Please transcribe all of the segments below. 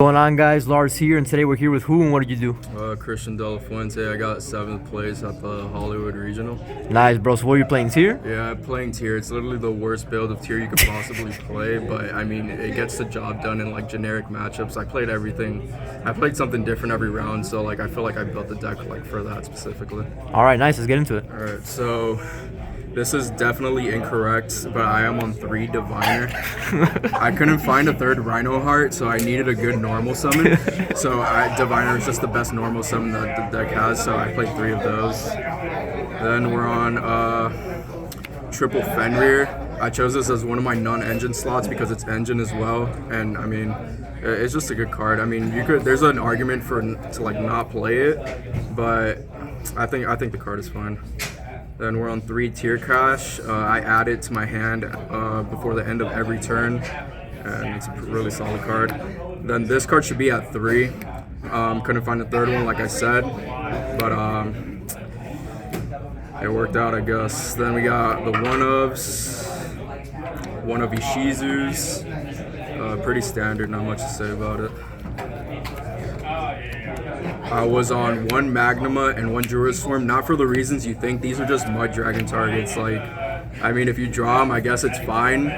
Going on, guys? Lars here, and today we're here with who and what did you Christian de Fuente. I got 7th place at the Hollywood Regional. do? Nice, bro. So what are you playing, tier? Yeah, playing tier. It's literally the worst build of tier you could possibly play, but I mean, it gets the job done in like generic matchups. I played everything. I played something different every round, so like I feel like I built the deck like for that specifically. All right, nice. Let's get into it. All right, so this is definitely incorrect, but I am on 3 Diviner. I couldn't find a 3rd Rhino Heart, so I needed a good normal summon. So Diviner is just the best normal summon that the deck has, so I played 3 of those. Then we're on triple Fenrir. I chose this as one of my non-engine slots because it's engine as well, and I mean, it's just a good card. I mean, there's an argument to like not play it, but I think the card is fine. Then we're on 3 Tier Crash. I add it to my hand before the end of every turn, and it's a really solid card. Then this card should be at 3. Couldn't find a 3rd one, like I said, but it worked out, I guess. Then we got the one of Ishizu's. Pretty standard, not much to say about it. I was on 1 Magnuma and 1 Swarm, not for the reasons you think. These are just Mud Dragon targets. Like, I mean, if you draw them, I guess it's fine.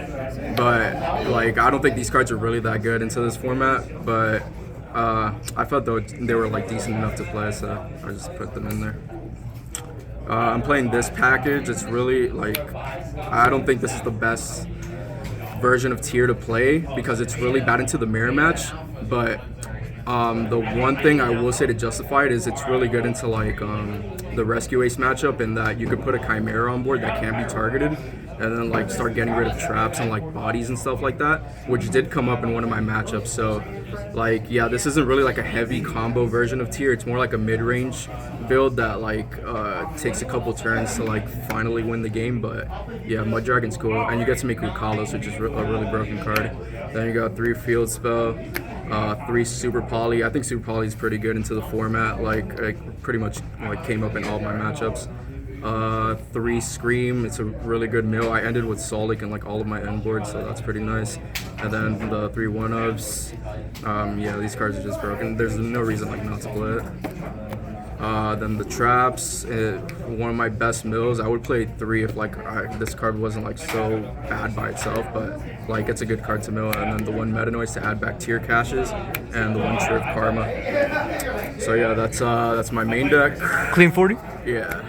But, like, I don't think these cards are really that good into this format. But I thought they were, like, decent enough to play, so I just put them in there. I'm playing this package. It's really, like, I don't think this is the best version of tier to play because it's really bad into the mirror match. But the one thing I will say to justify it is it's really good into like the Rescue Ace matchup, in that you could put a Chimera on board that can be targeted and then like start getting rid of traps and like bodies and stuff like that, which did come up in one of my matchups. So like, yeah, this isn't really like a heavy combo version of tier. It's more like a mid-range build that like takes a couple turns to like finally win the game. But yeah, Mud Dragon's cool, and you get to make Rukalos, which is a really broken card. Then you got 3 Field Spell, 3 Super Poly. I think Super Poly is pretty good into the format. Like pretty much like came up in all my matchups. 3 Scream. It's a really good mill. I ended with Solic in like all of my end boards, so that's pretty nice. And then the 3 1-ofs. Yeah, these cards are just broken. There's no reason like not to play it. Then the traps, one of my best mills. I would play 3 if like this card wasn't like so bad by itself, but like it's a good card to mill. And then the 1 Meta Noise to add back tier caches, and the 1 Shriv Karma. So yeah, that's my main deck. Clean 40? Yeah.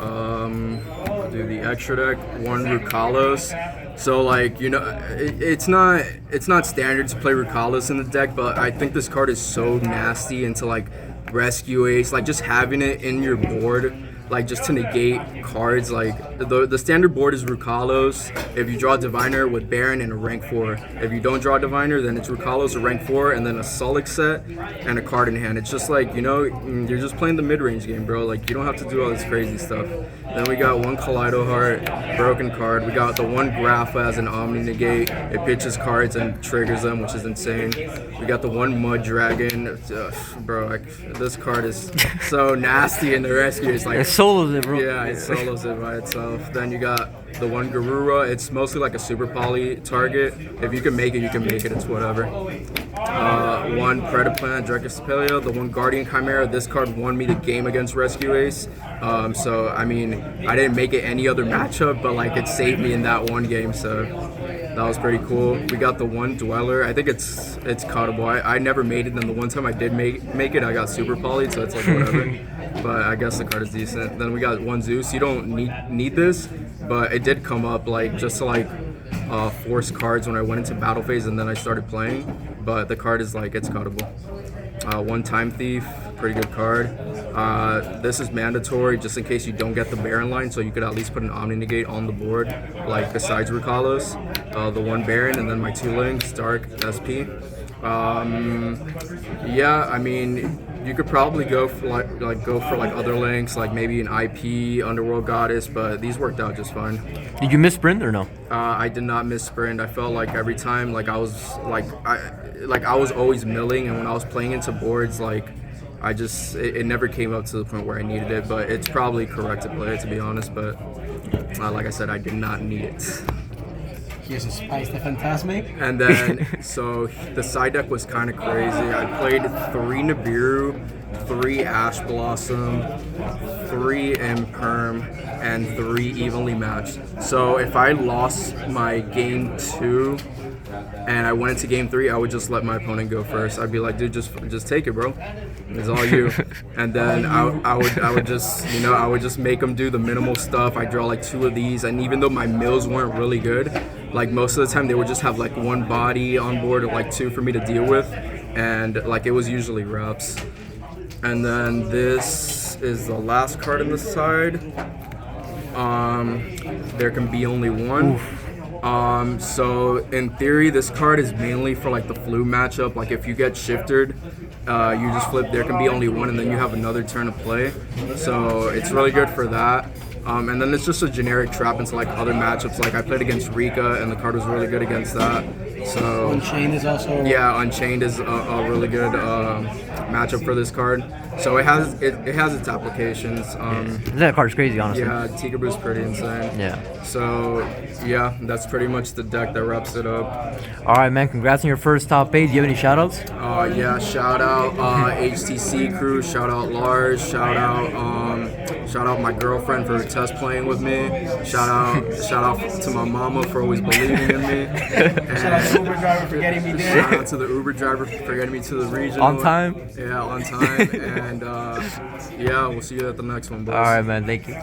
I'll do the extra deck, 1 Rukalos. So like, you know, it's not standard to play Rukalos in the deck, but I think this card is so nasty into like Rescue Ace, like just having it in your board, like just to negate cards. Like the standard board is Rukalos. If you draw Diviner with Baron and a rank 4. If you don't draw Diviner, then it's Rukalos, a rank 4, and then a Solic set and a card in hand. It's just like, you know, you're just playing the mid-range game, bro. Like you don't have to do all this crazy stuff. Then we got 1 Kaleido Heart, broken card. We got the 1 Grapha as an Omni Negate. It pitches cards and triggers them, which is insane. We got the 1 Mud Dragon. Bro, like, this card is so nasty in the rescue. It's like, It solos it, bro. yeah, it solos it by itself. Then you got the 1 Garura. It's mostly like a super poly target. If you can make it, you can make it. It's whatever. 1 Predaplant, Dracostepelia. The 1 Guardian Chimera. This card won me the game against Rescue Ace. So I mean, I didn't make it any other matchup, but like it saved me in that one game. So that was pretty cool. We got the 1 Dweller. I think it's cuttable. I never made it, and the one time I did make it, I got super polyed, so it's like whatever. But I guess the card is decent. Then we got 1 Zeus. You don't need this, but it did come up like just to like force cards when I went into battle phase, and then I started playing. But the card is like, it's cuttable. 1 Time Thief, pretty good card. This is mandatory just in case you don't get the Baron line, so you could at least put an Omni Negate on the board, like besides Rukalos. The 1 Baron, and then my 2 links, Dark, SP. Yeah, I mean, you could probably go for like other links, like maybe an IP, Underworld Goddess, but these worked out just fine. Did you miss sprint or no? I did not miss sprint. I felt like every time, like I was always milling, and when I was playing into boards, like it never came up to the point where I needed it. But it's probably correct to play it, to be honest. But like I said, I did not need it. Here's a Spice the Fantasmic. And then, so the side deck was kind of crazy. I played 3 Nibiru, 3 Ash Blossom, 3 Imperm, and 3 evenly matched. So if I lost my game 2 and I went into game 3, I would just let my opponent go first. I'd be like, dude, just take it, bro. It's all you. And then I would just, you know, I would just make them do the minimal stuff. I draw like 2 of these, and even though my mills weren't really good, like most of the time they would just have like 1 body on board or like 2 for me to deal with, and like it was usually reps. And then this is the last card on the side. There can be only 1. Oof. So in theory, this card is mainly for like the flu matchup. Like if you get shifted, you just flip. There can be only 1, and then you have another turn to play. So it's really good for that. And then it's just a generic trap into like other matchups. Like I played against Rika, and the card was really good against that. So Unchained is also. yeah, Unchained is a really good matchup for this card. So it has its applications. That card's crazy, honestly. Yeah, Tikaboo's pretty insane. Yeah. So yeah, that's pretty much the deck that wraps it up. All right, man. Congrats on your first top 8. Do you have any shout-outs? Yeah, shout out HTC crew, shout out Lars, shout out my girlfriend for test playing with me. Shout out to my mama for always believing in me. Shout out to the Uber driver for getting me there. Shout out to the Uber driver for getting me to the region. On time? Yeah, on time. And yeah, we'll see you at the next one, boys. All right, man. Thank you.